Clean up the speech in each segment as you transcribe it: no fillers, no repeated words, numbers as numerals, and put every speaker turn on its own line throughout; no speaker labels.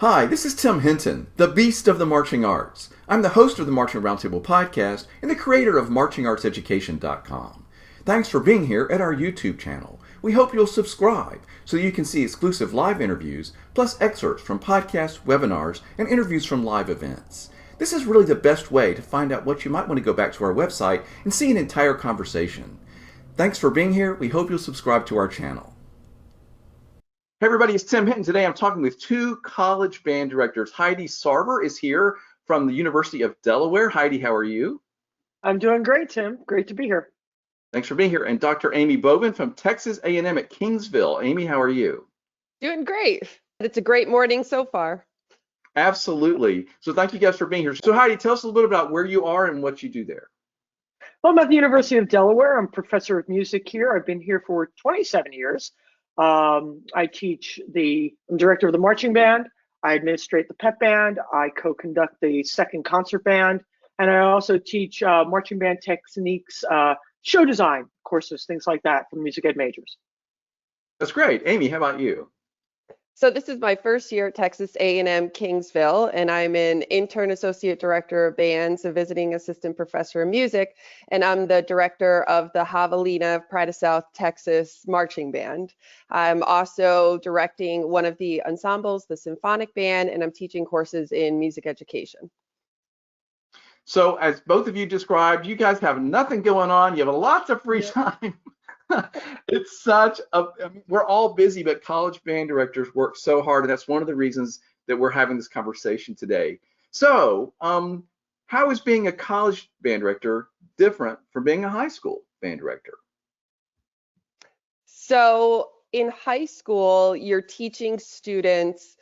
Hi, this is Tim Hinton, the Beast of the Marching Arts. I'm the host of the Marching Roundtable podcast and the creator of MarchingArtsEducation.com. Thanks for being here at our YouTube channel. We hope you'll subscribe so you can see exclusive live interviews, plus excerpts from podcasts, webinars, and interviews from live events. This is really the best way to find out what you might want to go back to our website and see an entire conversation. Thanks for being here. We hope you'll subscribe to our channel. Hey everybody, it's Tim Hinton. Today I'm talking with two college band directors. Heidi Sarver is here from the University of Delaware. Heidi, how are you?
I'm doing great, Tim. Great to be here.
Thanks for being here. And Dr. Amy Bovin from Texas A&M at Kingsville. Amy, how are you?
Doing great. It's a great morning so far.
Absolutely. So thank you guys for being here. So Heidi, tell us a little bit about where you are and what you do there.
Well, I'm at the University of Delaware. I'm professor of music here. I've been here for 27 years. I'm director of the marching band. I administrate the pep band. I co-conduct the second concert band. And I also teach marching band techniques, show design courses, things like that for music ed majors.
That's great. Amy, how about you?
So this is my first year at Texas A&M Kingsville, and I'm an intern associate director of bands, a visiting assistant professor of music, and I'm the director of the Javelina of Pride of South Texas marching band. I'm also directing one of the ensembles, the symphonic band, and I'm teaching courses in music education.
So as both of you described, you guys have nothing going on. You have lots of free time. It's we're all busy, but college band directors work so hard, and that's one of the reasons that we're having this conversation today. So how is being a college band director different from being a high school band director?
So in high school, you're teaching students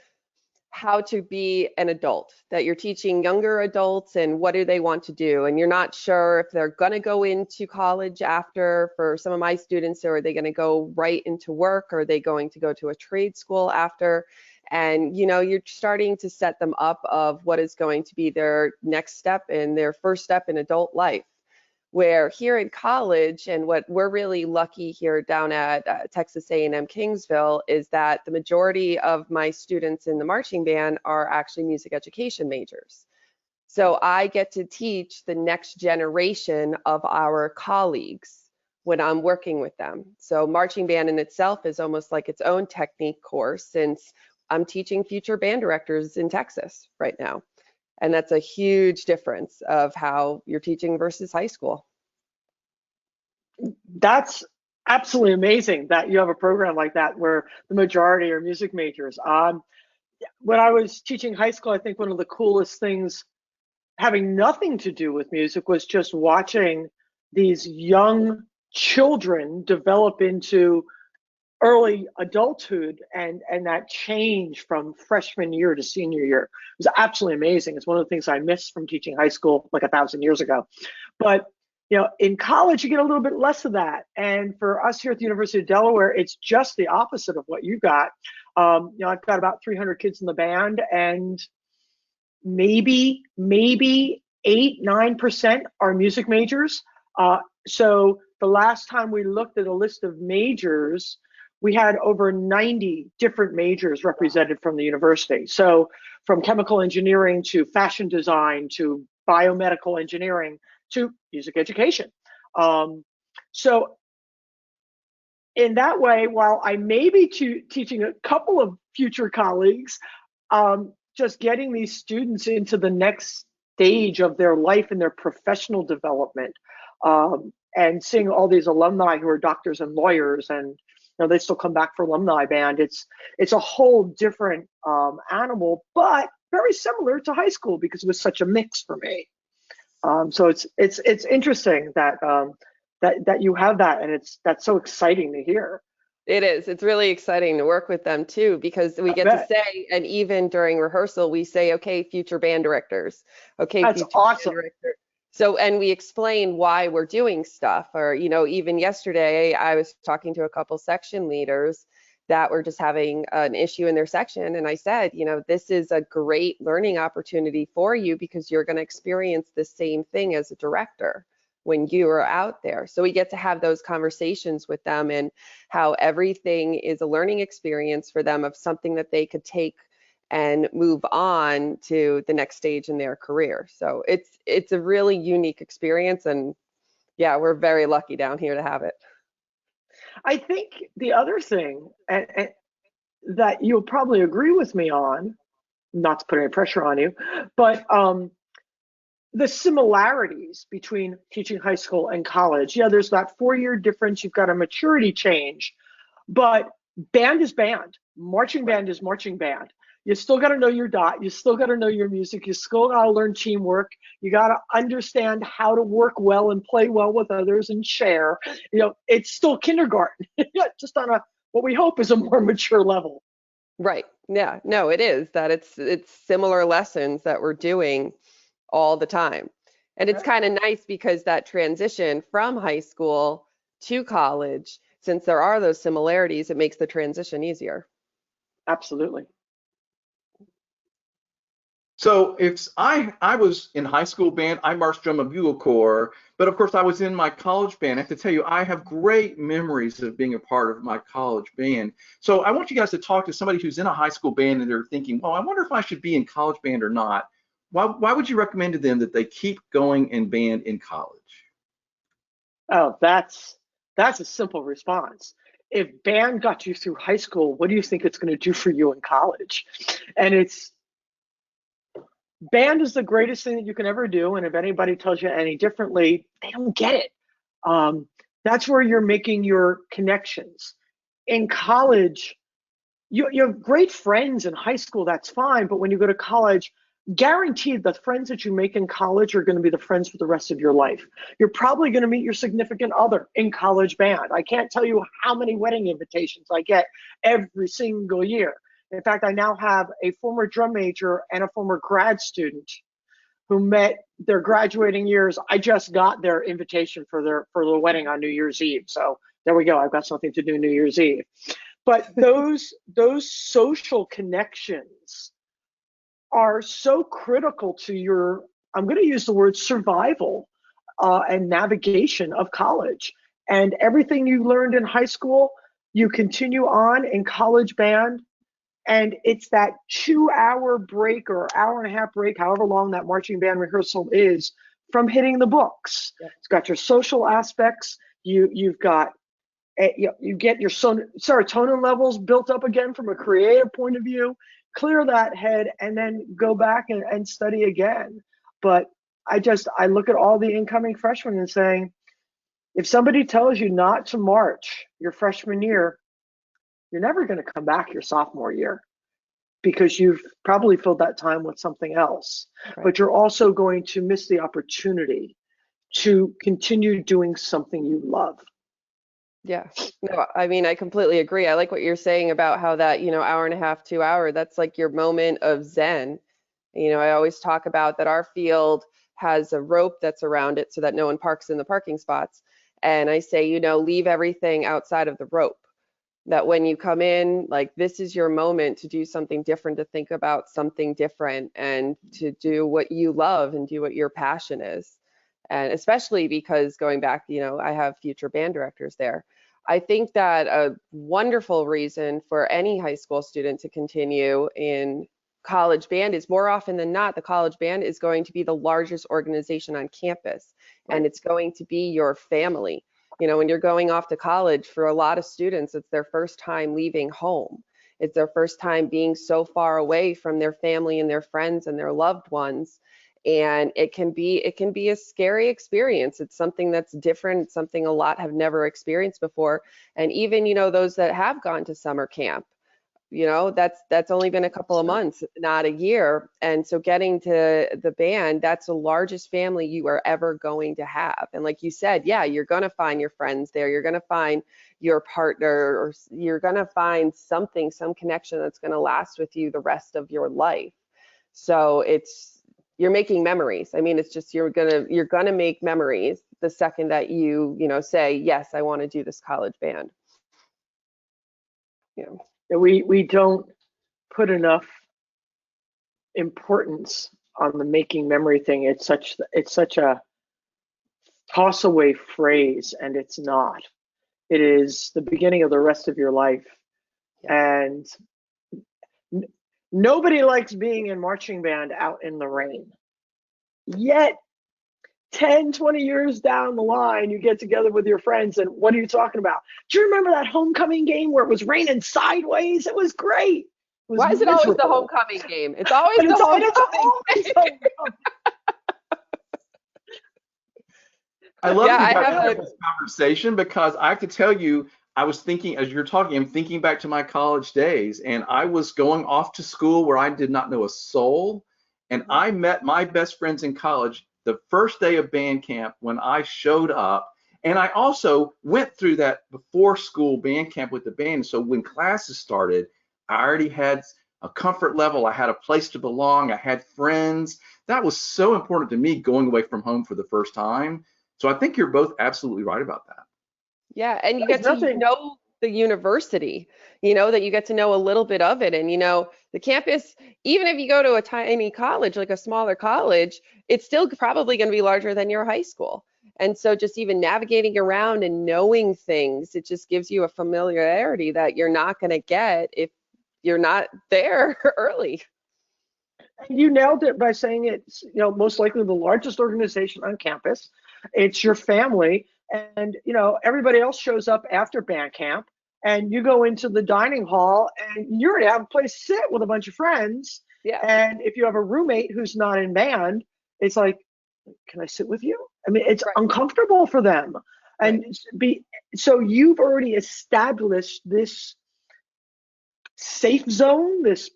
how to be an adult, that you're teaching younger adults and what do they want to do. And you're not sure if they're going to go into college after. For some of my students, or are they going to go right into work? Or are they going to go to a trade school after? And, you're starting to set them up of what is going to be their next step and their first step in adult life. Where here in college, and what we're really lucky here down at Texas A&M Kingsville, is that the majority of my students in the marching band are actually music education majors. So I get to teach the next generation of our colleagues when I'm working with them. So marching band in itself is almost like its own technique course, since I'm teaching future band directors in Texas right now. And that's a huge difference of how you're teaching versus high school.
That's absolutely amazing that you have a program like that where the majority are music majors. When I was teaching high school, I think one of the coolest things having nothing to do with music was just watching these young children develop into early adulthood and that change from freshman year to senior year. It was absolutely amazing. It's one of the things I missed from teaching high school like 1,000 years ago. But in college, you get a little bit less of that. And for us here at the University of Delaware, it's just the opposite of what you got. I've got about 300 kids in the band, and maybe 8-9% are music majors. So the last time we looked at a list of majors, we had over 90 different majors represented from the university. So from chemical engineering to fashion design to biomedical engineering to music education. So in that way, while I may be teaching a couple of future colleagues, just getting these students into the next stage of their life and their professional development, and seeing all these alumni who are doctors and lawyers, and they still come back for alumni band. It's a whole different animal, but very similar to high school because it was such a mix for me. So it's interesting that that you have that, and that's so exciting to hear.
It is. It's really exciting to work with them too, because we get to say, and even during rehearsal, we say, okay, future band directors. Okay,
that's
future
awesome.
Band director. So, and we explain why we're doing stuff. Or, even yesterday, I was talking to a couple section leaders that were just having an issue in their section. And I said, this is a great learning opportunity for you because you're going to experience the same thing as a director when you are out there. So we get to have those conversations with them, and how everything is a learning experience for them of something that they could take and move on to the next stage in their career. So it's a really unique experience, and yeah, we're very lucky down here to have it.
I think the other thing and that you'll probably agree with me on, not to put any pressure on you, but the similarities between teaching high school and college. Yeah, there's that 4-year difference. You've got a maturity change, but band is band. Marching band is marching band. You still got to know your dot. You still got to know your music. You still got to learn teamwork. You got to understand how to work well and play well with others and share. It's still kindergarten, just on what we hope is a more mature level.
Right. Yeah. No, it is that it's similar lessons that we're doing all the time. And it's kind of nice because that transition from high school to college, since there are those similarities, it makes the transition easier.
Absolutely.
So I was in high school band, I marched drum and bugle corps, but of course I was in my college band. I have to tell you, I have great memories of being a part of my college band. So I want you guys to talk to somebody who's in a high school band and they're thinking, well, I wonder if I should be in college band or not. Why would you recommend to them that they keep going in band in college?
Oh, that's a simple response. If band got you through high school, what do you think it's going to do for you in college? And band is the greatest thing that you can ever do. And if anybody tells you any differently, they don't get it. That's where you're making your connections. In college, you have great friends in high school, that's fine. But when you go to college, guaranteed the friends that you make in college are going to be the friends for the rest of your life. You're probably going to meet your significant other in college band. I can't tell you how many wedding invitations I get every single year. In fact, I now have a former drum major and a former grad student who met their graduating years. I just got their invitation for the wedding on New Year's Eve. So there we go. I've got something to do New Year's Eve. But those social connections are so critical to your, I'm going to use the word survival and navigation of college. And everything you learned in high school, you continue on in college band. And it's that 2-hour break or hour and a half break, however long that marching band rehearsal is, from hitting the books. Yeah. It's got your social aspects. You've got, you get your serotonin levels built up again from a creative point of view. Clear that head and then go back and study again. But I look at all the incoming freshmen and saying, if somebody tells you not to march your freshman year, you're never going to come back your sophomore year because you've probably filled that time with something else. Right. But you're also going to miss the opportunity to continue doing something you love.
Yeah, no, I mean, I completely agree. I like what you're saying about how that, hour and a half, 2 hour, that's like your moment of Zen. I always talk about that our field has a rope that's around it so that no one parks in the parking spots. And I say, leave everything outside of the rope. That when you come in, like, this is your moment to do something different, to think about something different, and to do what you love and do what your passion is. And especially because going back, I have future band directors there. I think that a wonderful reason for any high school student to continue in college band is, more often than not, the college band is going to be the largest organization on campus, and it's going to be your family. When you're going off to college, for a lot of students, it's their first time leaving home. It's their first time being so far away from their family and their friends and their loved ones. And it can be a scary experience. It's something that's different. It's something a lot have never experienced before. And even, those that have gone to summer camp, that's only been a couple of months, not a year. And so getting to the band, that's the largest family you are ever going to have. And like you said, yeah, you're going to find your friends there. You're going to find your partner, or you're going to find some connection that's going to last with you the rest of your life. So you're making memories. I mean, it's just, you're going to make memories the second that you say, yes, I want to do this college band.
Yeah. We don't put enough importance on the making memory thing. It's such a toss away phrase, and it's not. It is the beginning of the rest of your life. And Nobody likes being in marching band out in the rain. Yet 10, 20 years down the line, you get together with your friends and what are you talking about? Do you remember that homecoming game where it was raining sideways? It was great. It was
Why is it always the
miserable.
homecoming game? It's always
But
the
it's
homecoming
always
game.
homecoming.
I love
Yeah,
you
I
guys
have
having
a,
this conversation because I have to tell you, I was thinking as you're talking, I'm thinking back to my college days, and I was going off to school where I did not know a soul, and I met my best friends in college the first day of band camp when I showed up, and I also went through that before school band camp with the band. So when classes started, I already had a comfort level. I had a place to belong. I had friends. That was so important to me going away from home for the first time. So I think you're both absolutely right about that.
yeah, and you
There's
get to
nothing.
know the university, that you get to know a little bit of it. And, the campus, even if you go to a tiny college, like a smaller college, it's still probably going to be larger than your high school. And so just even navigating around and knowing things, it just gives you a familiarity that you're not going to get if you're not there early.
You nailed it by saying it's, most likely the largest organization on campus. It's your family, and everybody else shows up after band camp, and you go into the dining hall, and you already have a place to sit with a bunch of friends.
Yeah,
And if you have a roommate who's not in band, it's like, can I sit with you? I mean, it's
right,
uncomfortable for them,
right.
and so you've already established this safe zone, this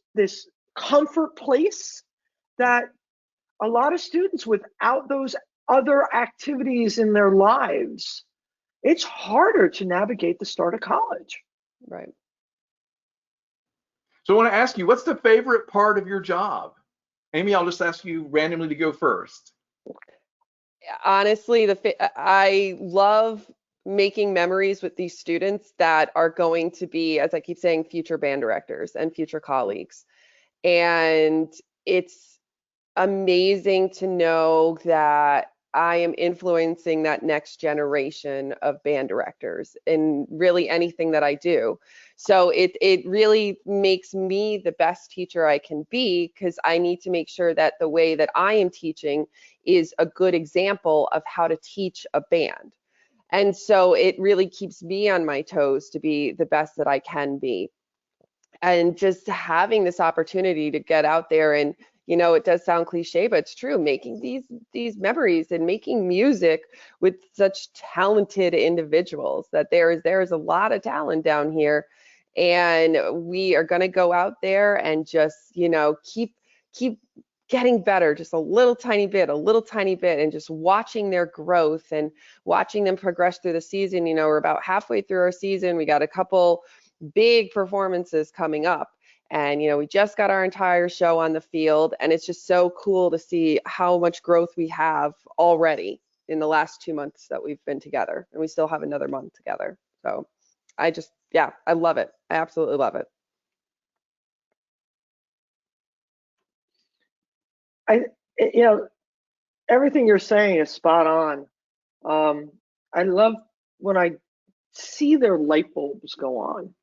comfort place that a lot of students without those other activities in their lives, it's harder to navigate the start of college.
Right.
So I want to ask you, what's the favorite part of your job? Amy, I'll just ask you randomly to go first.
Honestly, I love making memories with these students that are going to be, as I keep saying, future band directors and future colleagues. And it's amazing to know that I am influencing that next generation of band directors in really anything that I do. So it really makes me the best teacher I can be, because I need to make sure that the way that I am teaching is a good example of how to teach a band. And so it really keeps me on my toes to be the best that I can be. And just having this opportunity to get out there and, it does sound cliche, but it's true, making these memories and making music with such talented individuals, that there is a lot of talent down here, and we are going to go out there and just, keep getting better, just a little tiny bit, and just watching their growth and watching them progress through the season. We're about halfway through our season. We got a couple big performances coming up, and we just got our entire show on the field, and it's just so cool to see how much growth we have already in the last 2 months that we've been together, and we still have another month together. So yeah, I love it. I absolutely love it.
I, you know, everything you're saying is spot on. I love when I see their light bulbs go on,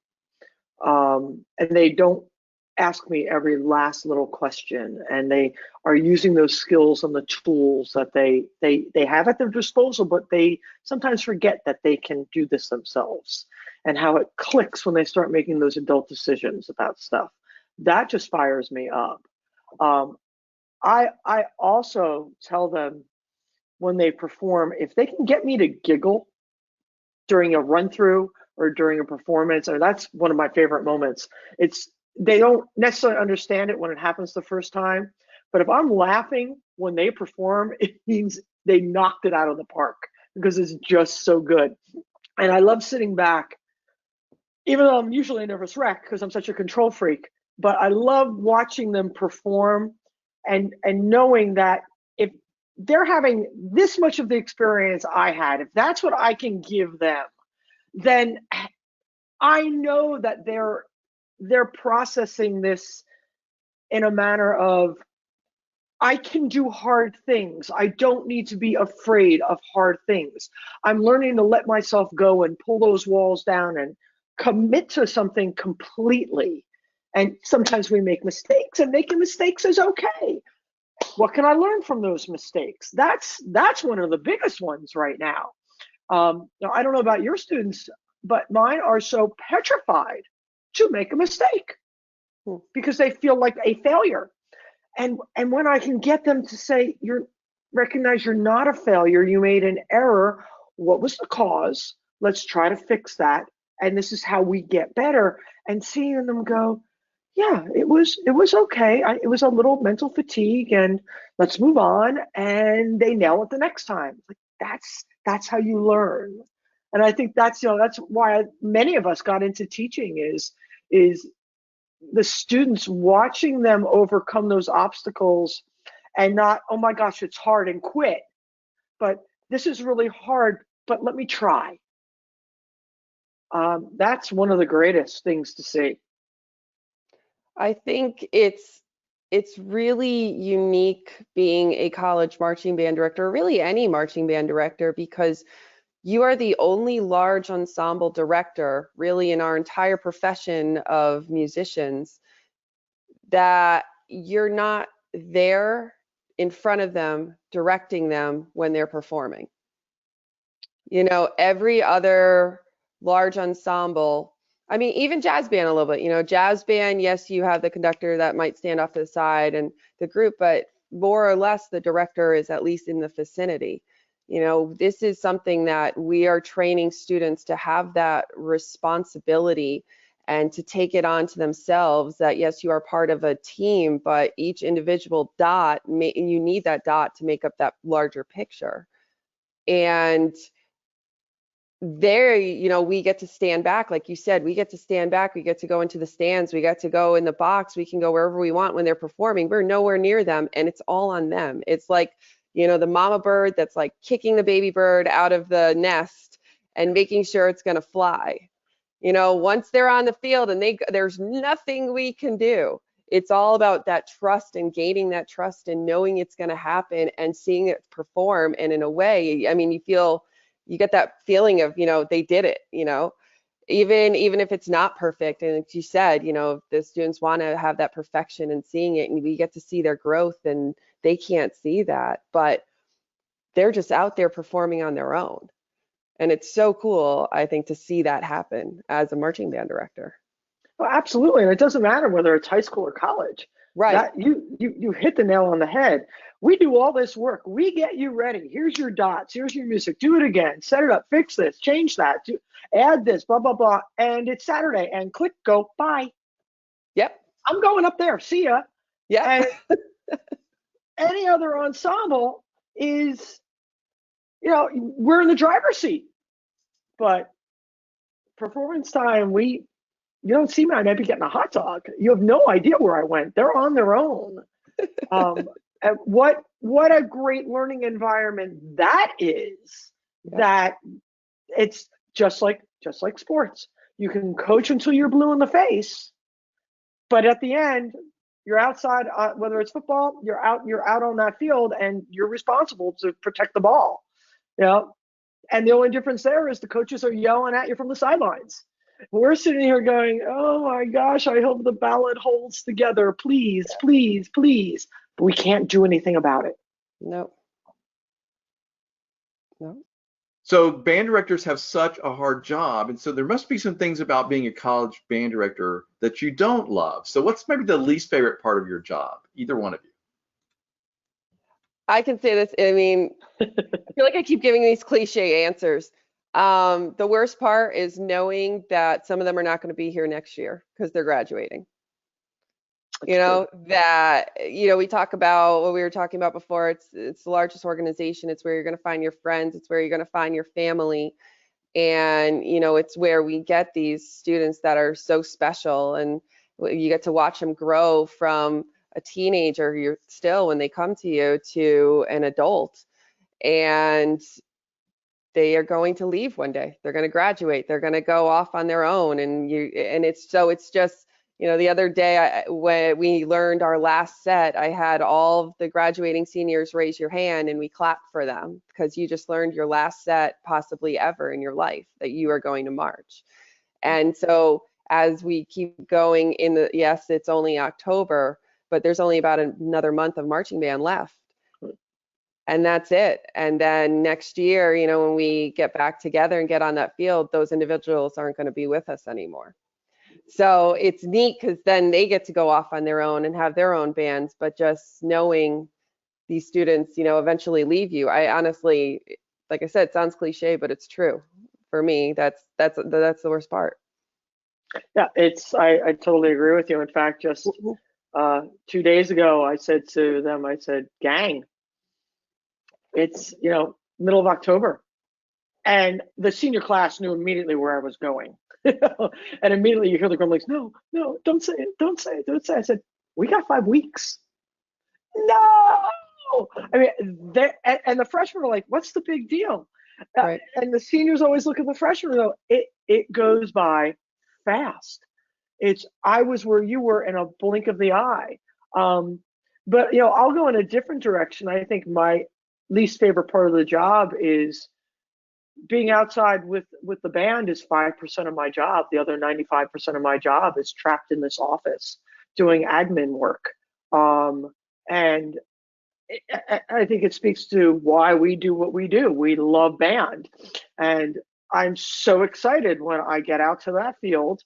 and they don't ask me every last little question, and they are using those skills and the tools that they have at their disposal, but they sometimes forget that they can do this themselves, and how it clicks when they start making those adult decisions about stuff. That just fires me up. Um, I also tell them when they perform, if they can get me to giggle during a run through or during a performance, or that's one of my favorite moments. It's they don't necessarily understand it when it happens the first time, but if I'm laughing when they perform, it means they knocked it out of the park, because it's just so good. And I love sitting back, even though I'm usually a nervous wreck because I'm such a control freak, but I love watching them perform, and knowing that if they're having this much of the experience I had, if that's what I can give them, then I know that they're processing this in a manner of, I can do hard things. I don't need to be afraid of hard things. I'm learning to let myself go and pull those walls down and commit to something completely. And sometimes we make mistakes, and making mistakes is okay. What can I learn from those mistakes? That's one of the biggest ones right now. Now, I don't know about your students, but mine are so petrified to make a mistake because they feel like a failure. And when I can get them to say, recognize you're not a failure, you made an error. What was the cause? Let's try to fix that. And this is how we get better. And seeing them go, yeah, it was okay. It was a little mental fatigue, and let's move on. And they nail it the next time. Like that's how you learn. And I think that's why many of us got into teaching is the students, watching them overcome those obstacles and not, oh my gosh, it's hard, and quit. But this is really hard, but let me try. That's one of the greatest things to see.
I think it's really unique being a college marching band director, or really any marching band director, because you are the only large ensemble director really in our entire profession of musicians that you're not there in front of them directing them when they're performing. You know, every other large ensemble, I mean, even jazz band a little bit, you know, jazz band, yes, you have the conductor that might stand off to the side and the group, but more or less the director is at least in the vicinity. You know, this is something that we are training students to have that responsibility and to take it on to themselves, that yes, you are part of a team, but each individual dot, you need that dot to make up that larger picture. And there, you know, we get to stand back, like you said, we get to stand back, we get to go into the stands, we get to go in the box, we can go wherever we want when they're performing. We're nowhere near them, and it's all on them. It's like, you know, the mama bird that's like kicking the baby bird out of the nest and making sure it's going to fly. You know, once they're on the field and there's nothing we can do. It's all about that trust and gaining that trust and knowing it's going to happen and seeing it perform. And in a way, I mean, you get that feeling of, you know, they did it, you know, even if it's not perfect. And as you said, you know, the students want to have that perfection and seeing it, and we get to see their growth, and they can't see that, but they're just out there performing on their own. And it's so cool, I think, to see that happen as a marching band director.
Well, absolutely. And it doesn't matter whether it's high school or college.
Right.
That you hit the nail on the head. We do all this work. We get you ready. Here's your dots. Here's your music. Do it again. Set it up. Fix this. Change that. Add this. Blah, blah, blah. And it's Saturday. And click, go, bye.
Yep.
I'm going up there. See ya.
Yeah.
And any other ensemble is, you know, we're in the driver's seat. But performance time, you don't see me. I might be getting a hot dog. You have no idea where I went. They're on their own. And what a great learning environment that is. Yeah. That it's just like sports. You can coach until you're blue in the face, but at the end, you're outside. Whether it's football, you're out on that field, and you're responsible to protect the ball. You know, and the only difference there is the coaches are yelling at you from the sidelines. We're sitting here going, oh my gosh, I hope the ballot holds together. Please, please, please. But we can't do anything about it.
No.
So band directors have such a hard job. And so there must be some things about being a college band director that you don't love. So what's maybe the least favorite part of your job? Either one of you.
I can say this. I mean, I feel like I keep giving these cliche answers. The worst part is knowing that some of them are not going to be here next year because they're graduating. That's you know, true. That, you know, we talk about what we were talking about before. It's the largest organization. It's where you're going to find your friends. It's where you're going to find your family. And, you know, it's where we get these students that are so special, and you get to watch them grow from a teenager, you're still, when they come to you, to an adult. And they are going to leave one day. They're going to graduate. They're going to go off on their own. And it's just, you know, the other day when we learned our last set, I had all of the graduating seniors raise your hand, and we clapped for them because you just learned your last set possibly ever in your life that you are going to march. And so as we keep going yes, it's only October, but there's only about another month of marching band left. And that's it. And then next year, when we get back together and get on that field, those individuals aren't going to be with us anymore. So it's neat because then they get to go off on their own and have their own bands, but just knowing these students, eventually leave you. I honestly, like I said, it sounds cliche, but it's true. For me, that's the worst part.
Yeah, I totally agree with you. In fact, just 2 days ago, I said to them, gang, it's, middle of October. And the senior class knew immediately where I was going. And immediately you hear the grumblings, no, don't say it, don't say it, don't say it. I said, we got 5 weeks. No! I mean, and the freshmen are like, what's the big deal?
Right.
And the seniors always look at the freshmen and go, it goes by fast. I was where you were in a blink of the eye. But, I'll go in a different direction. I think my least favorite part of the job is being outside with the band is 5% of my job. The other 95% of my job is trapped in this office doing admin work. And I think it speaks to why we do what we do. We love band. And I'm so excited when I get out to that field,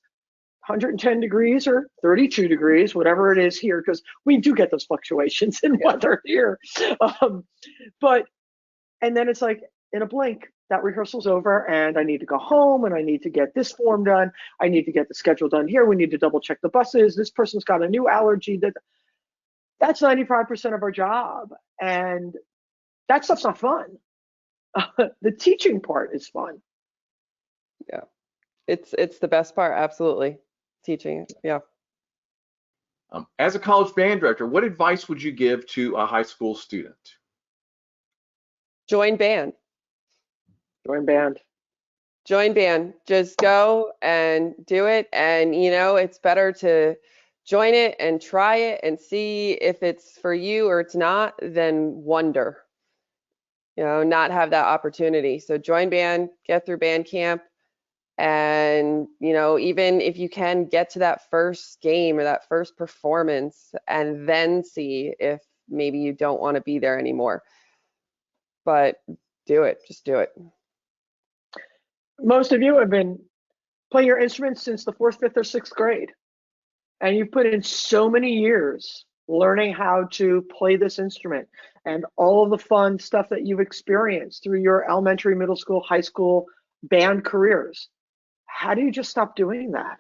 110 degrees or 32 degrees, whatever it is here, because we do get those fluctuations in weather here. And then it's like in a blink, that rehearsal's over and I need to go home and I need to get this form done. I need to get the schedule done here. We need to double check the buses. This person's got a new allergy. That's 95% of our job. And that stuff's not fun. The teaching part is fun.
Yeah, it's the best part. Absolutely. Teaching. Yeah.
As a college band director, what advice would you give to a high school student?
Join band.
Join band.
Join band. Just go and do it. And, it's better to join it and try it and see if it's for you or it's not than wonder, not have that opportunity. So join band, get through band camp. And, even if you can get to that first game or that first performance and then see if maybe you don't want to be there anymore. But do it. Just do it.
Most of you have been playing your instruments since the 4th, 5th, or 6th grade. And you've put in so many years learning how to play this instrument and all of the fun stuff that you've experienced through your elementary, middle school, high school band careers. How do you just stop doing that?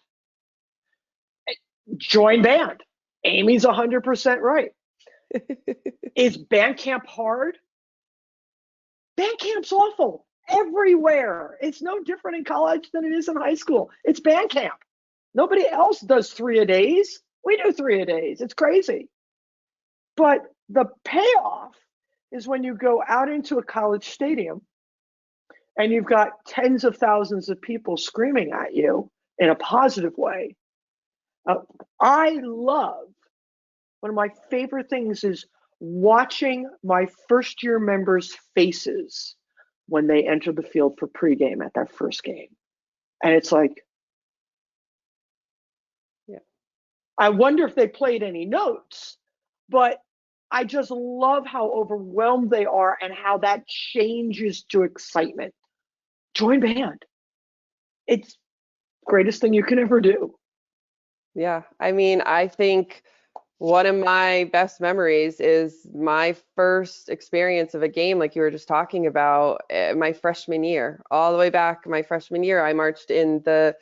Join band. Amy's 100% right. Is band camp hard? Band camp's awful everywhere. It's no different in college than it is in high school. It's band camp. Nobody else does 3-a-days. We do 3-a-days. It's crazy. But the payoff is when you go out into a college stadium and you've got tens of thousands of people screaming at you in a positive way. I love, one of my favorite things is watching my first year members' faces when they enter the field for pregame at that first game. And it's like, yeah, I wonder if they played any notes, but I just love how overwhelmed they are and how that changes to excitement. Join band. It's the greatest thing you can ever do.
Yeah, I mean, I think one of my best memories is my first experience of a game, like you were just talking about, my freshman year. All the way back my freshman year, I marched in the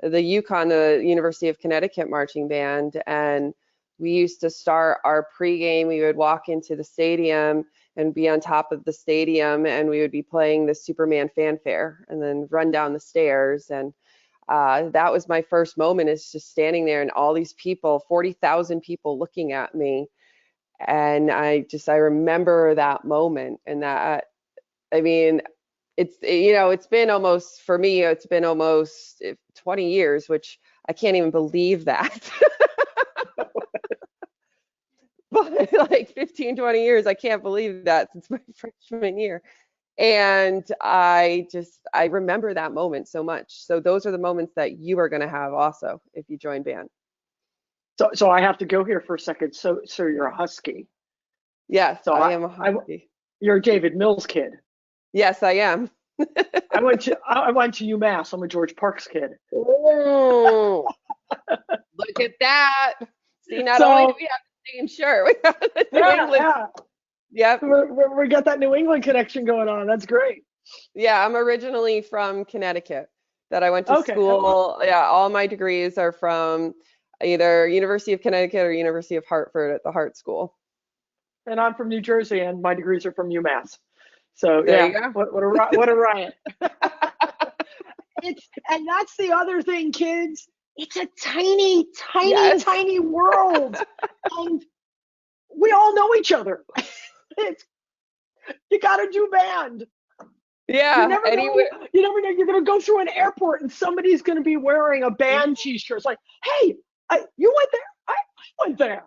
UConn, the University of Connecticut marching band, and we used to start our pregame. We would walk into the stadium and be on top of the stadium, and we would be playing the Superman fanfare and then run down the stairs. And that was my first moment, is just standing there and all these people, 40,000 people looking at me. And I remember that moment. And that, I mean, it's been almost, for me, it's been almost 20 years, which I can't even believe that. But like 15, 20 years, I can't believe that, since my freshman year. And I remember that moment so much. So those are the moments that you are going to have also if you join band.
So I have to go here for a second. So you're a Husky.
Yes,
So
I am a Husky.
You're a David Mills kid.
Yes, I am.
I went to UMass. I'm a George Parks kid.
Oh, look at that. See, not only do we have the same shirt, we have the New England.
Yeah. Yep. We got that New England connection going on. That's great.
Yeah, I'm originally from Connecticut. That I went to school. Yeah, all my degrees are from either University of Connecticut or University of Hartford at the Hart School.
And I'm from New Jersey, and my degrees are from UMass. So
there you go.
What a riot! And that's the other thing, kids. It's a tiny, tiny world, and we all know each other. You got to do band.
Yeah.
You never know. You're going to go through an airport and somebody's going to be wearing a band t-shirt. It's like, hey, you went there. I went there.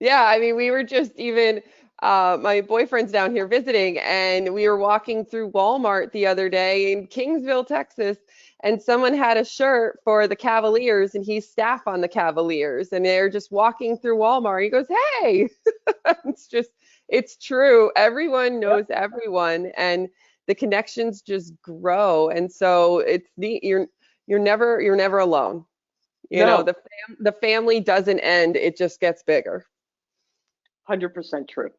Yeah. I mean, we were just even, my boyfriend's down here visiting, and we were walking through Walmart the other day in Kingsville, Texas, and someone had a shirt for the Cavaliers, and he's staff on the Cavaliers, and they're just walking through Walmart. He goes, hey, it's true. Everyone knows everyone, and the connections just grow. And so it's neat. You're never alone. You know, the family doesn't end. It just gets bigger.
100% true.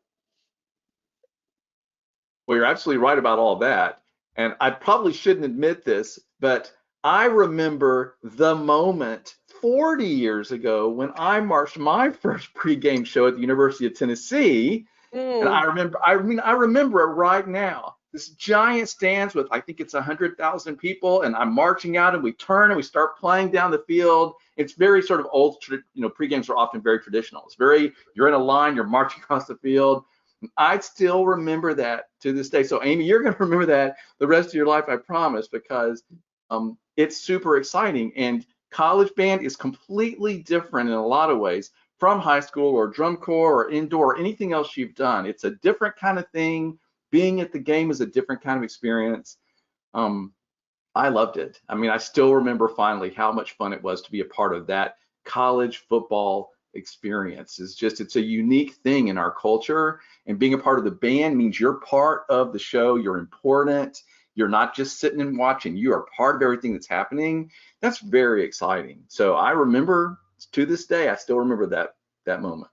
Well, you're absolutely right about all that. And I probably shouldn't admit this, but I remember the moment 40 years ago when I marched my first pregame show at the University of Tennessee. And I remember it right now. This giant stands with, I think it's 100,000 people, and I'm marching out, and we turn and we start playing down the field. It's very sort of old, pregames are often very traditional. It's very, you're in a line, you're marching across the field. I still remember that to this day. So Amy, you're going to remember that the rest of your life, I promise, because it's super exciting. And college band is completely different in a lot of ways from high school or drum corps or indoor or anything else you've done. It's a different kind of thing. Being at the game is a different kind of experience. I loved it. I mean, I still remember finally how much fun it was to be a part of that college football experience. It's a unique thing in our culture, and being a part of the band means you're part of the show. You're important. You're not just sitting and watching. You are part of everything that's happening. That's very exciting. So I remember, to this day, I still remember that moment.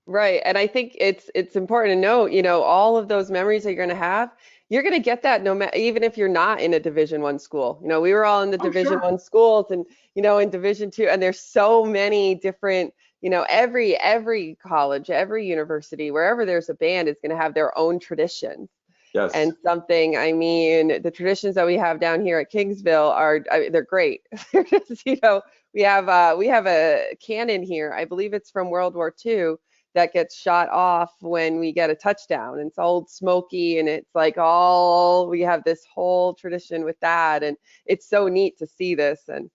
Right. And I think it's important to note, all of those memories that you're going to have, you're going to get that no matter, even if you're not in a Division I school. We were all in the Division I schools, and in Division II, and there's so many different, every college, every university, wherever there's a band is going to have their own traditions.
Yes.
And the traditions that we have down here at Kingsville they're great. They're just, we have a cannon here. I believe it's from World War II. That gets shot off when we get a touchdown. It's old smoky, and it's like we have this whole tradition with that, and it's so neat to see this. And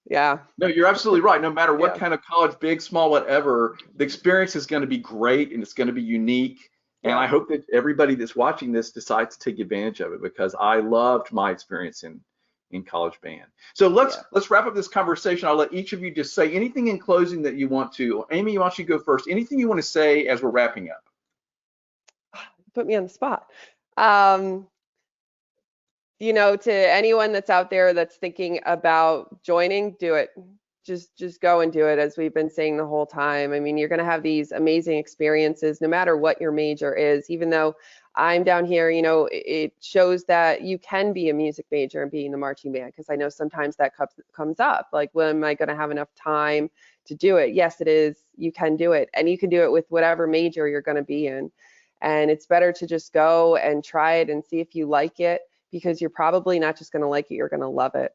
yeah.
No, you're absolutely right. No matter what kind of college, big, small, whatever, the experience is going to be great, and it's going to be unique. And I hope that everybody that's watching this decides to take advantage of it, because I loved my experience in college band. So let's wrap up this conversation. I'll let each of you just say anything in closing that you want to. Amy, why don't you go first? Anything you want to say as we're wrapping up?
Put me on the spot. To anyone that's out there that's thinking about joining, do it. Just go and do it, as we've been saying the whole time. I mean, you're going to have these amazing experiences no matter what your major is. Even though I'm down here, it shows that you can be a music major and be in the marching band, because I know sometimes that comes up, like, when am I going to have enough time to do it? Yes, it is. You can do it, and you can do it with whatever major you're going to be in. And it's better to just go and try it and see if you like it, because you're probably not just going to like it, you're going to love it.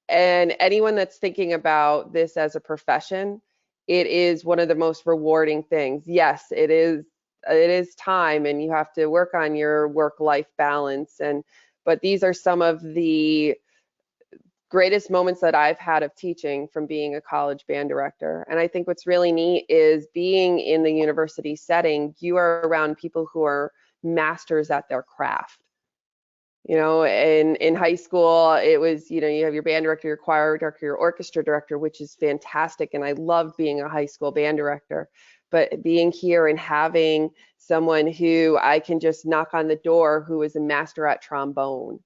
And anyone that's thinking about this as a profession, it is one of the most rewarding things. Yes, it is time, and you have to work on your work-life balance. But these are some of the greatest moments that I've had of teaching from being a college band director. And I think what's really neat is being in the university setting, you are around people who are masters at their craft. You know, in high school, it was, you know, you have your band director, your choir director, your orchestra director, which is fantastic. And I loved being a high school band director. But being here and having someone who I can just knock on the door who is a master at trombone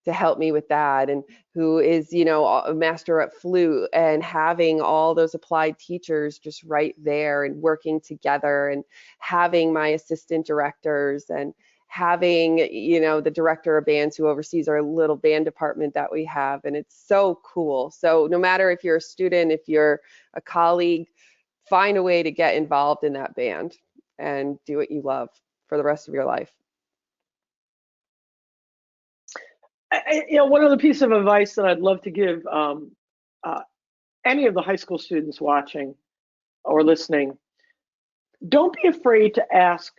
to help me with that, and who is, you know, a master at flute, and having all those applied teachers just right there and working together, and having my assistant directors, and having, you know, the director of bands who oversees our little band department that we have. And it's so cool. So no matter if you're a student, if you're a colleague, find a way to get involved in that band and do what you love for the rest of your life.
You know, one other piece of advice that I'd love to give any of the high school students watching or listening: don't be afraid to ask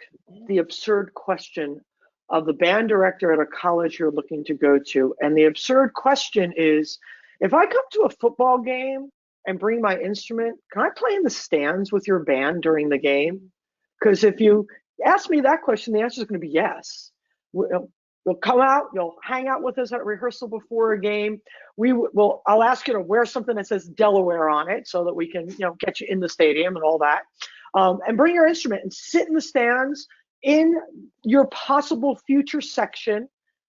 the absurd question of the band director at a college you're looking to go to. And the absurd question is, if I come to a football game and bring my instrument, can I play in the stands with your band during the game? Because if you ask me that question, the answer is going to be yes. You'll come out, you'll hang out with us at rehearsal before a game. I'll ask you to wear something that says Delaware on it so that we can, you know, get you in the stadium and all that. And bring your instrument and sit in the stands in your possible future section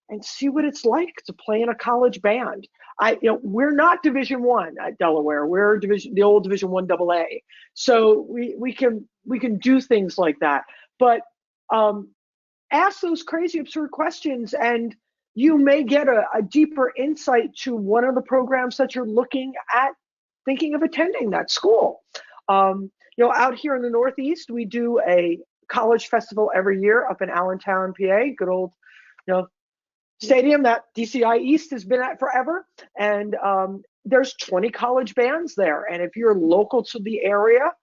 and see what it's like to play in a college band. We're not Division I at Delaware. We're the old Division I AA. So we can do things like that. But ask those crazy, absurd questions, and you may get a deeper insight to one of the programs that you're looking at, thinking of attending that school. You know, out here in the Northeast, we do a college festival every year up in Allentown, PA, good old, you know, stadium that DCI East has been at forever. And there's 20 college bands there. And if you're local to the area,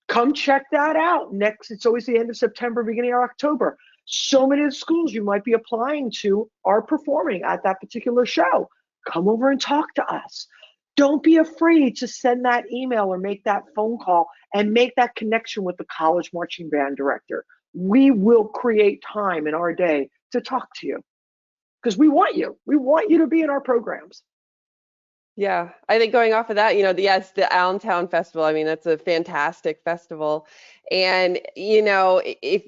come check that out. It's always the end of September, beginning of October. So many of the schools you might be applying to are performing at that particular show. Come over and talk to us. Don't be afraid to send that email or make that phone call and make that connection with the college marching band director. We will create time in our day to talk to you because we want you. We want you to be in our programs.
Yeah, I think going off of that, you know, the Allentown Festival, I mean, that's a fantastic festival. And, you know, if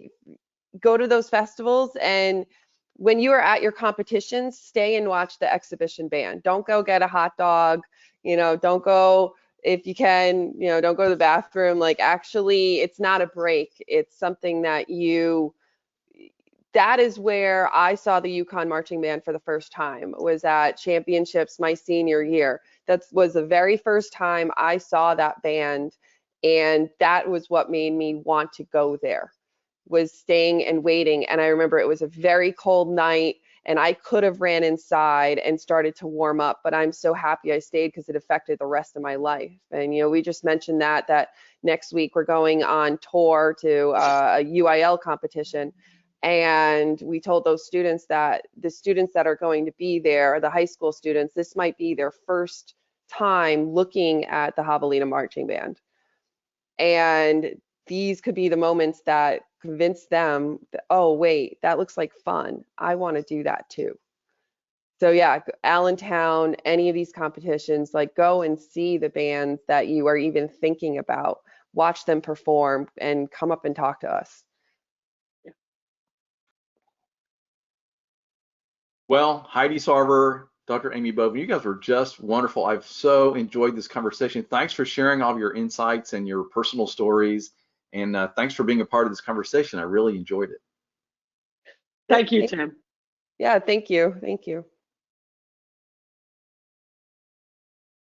go to those festivals, and when you are at your competitions, stay and watch the exhibition band. Don't go get a hot dog, you know, don't go, if you can, you know, don't go to the bathroom. Like, actually, it's not a break. It's something that that is where I saw the Yukon Marching Band for the first time, was at championships my senior year. That was the very first time I saw that band, and that was what made me want to go there, was staying and waiting. And I remember it was a very cold night, and I could have ran inside and started to warm up, but I'm so happy I stayed because it affected the rest of my life. And, you know, we just mentioned that next week we're going on tour to a UIL competition. And we told those students that the students that are going to be there, the high school students, this might be their first time looking at the Javelina Marching Band. And these could be the moments that convince them that, oh, wait, that looks like fun. I want to do that too. So yeah, Allentown, any of these competitions, like, go and see the bands that you are even thinking about, watch them perform, and come up and talk to us.
Well, Heidi Sarver, Dr. Amy Bovin, you guys were just wonderful. I've so enjoyed this conversation. Thanks for sharing all of your insights and your personal stories. And thanks for being a part of this conversation. I really enjoyed it.
Thank you, Tim.
Yeah, thank you. Thank you.